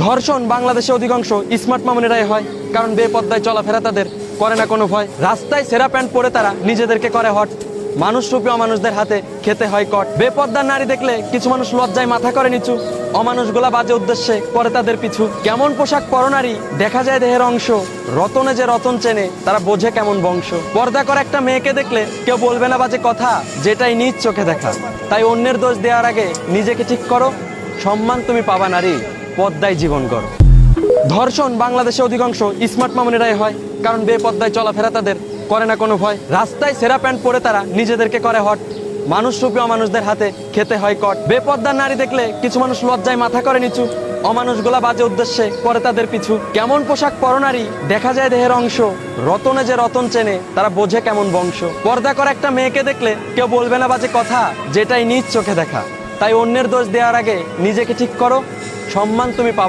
ধর্ষণ বাংলাদেশে অধিকাংশ স্মার্ট মামুনেরাই হয়, কারণ বেপর্দায় চলাফেরা তাদের করে না কোনো ভয়। রাস্তায় সেরা প্যান্ট পরে তারা নিজেদেরকে করে হট, মানুষরূপী অমানুষদের হাতে খেতে হয় কট। বেপর্দার নারী দেখলে কিছু মানুষ লজ্জায় মাথা করে নিচু, অমানুষগুলা বাজে উদ্দেশ্যে করে তাদের পিছু। কেমন পোশাক পরনারী দেখা যায় দেহের অংশ, রতনে যে রতন চেনে তারা বোঝে কেমন বংশ। পর্দা করে একটা মেয়েকে দেখলে কেউ বলবে না বাজে কথা, যেটাই নিজ চোখে দেখা। তাই অন্যের দোষ দেওয়ার আগে নিজেকে ঠিক করো, সম্মান তুমি পাবা নারী, পর্দায় জীবন গড়। ধর্ষণ বাংলাদেশে অধিকাংশ স্মার্ট মামুনেরাই হয়, কারণ বেপর্দায় চলাফেরা তাদের করে না কোনো ভয়। রাস্তায় সেরা প্যান্ট পরে তারা নিজেদেরকে করে হট, মানুষরূপী অমানুষদের হাতে খেতে হয় কট। বেপর্দার নারী দেখলে কিছু মানুষ লজ্জায় মাথা করে নিচু, অমানুষগুলা বাজে উদ্দেশ্যে করে তাদের পিছু। কেমন পোশাক পরনারী দেখা যায় দেহের অংশ, রতনে যে রতন চেনে তারা বোঝে কেমন বংশ। পর্দা করে একটা মেয়েকে দেখলে কেউ বলবে না বাজে কথা, যেটাই নিজ চোখে দেখা। তাই অন্যের দোষ দেওয়ার আগে নিজেকে ঠিক করো, সম্মান তুমি পাবে।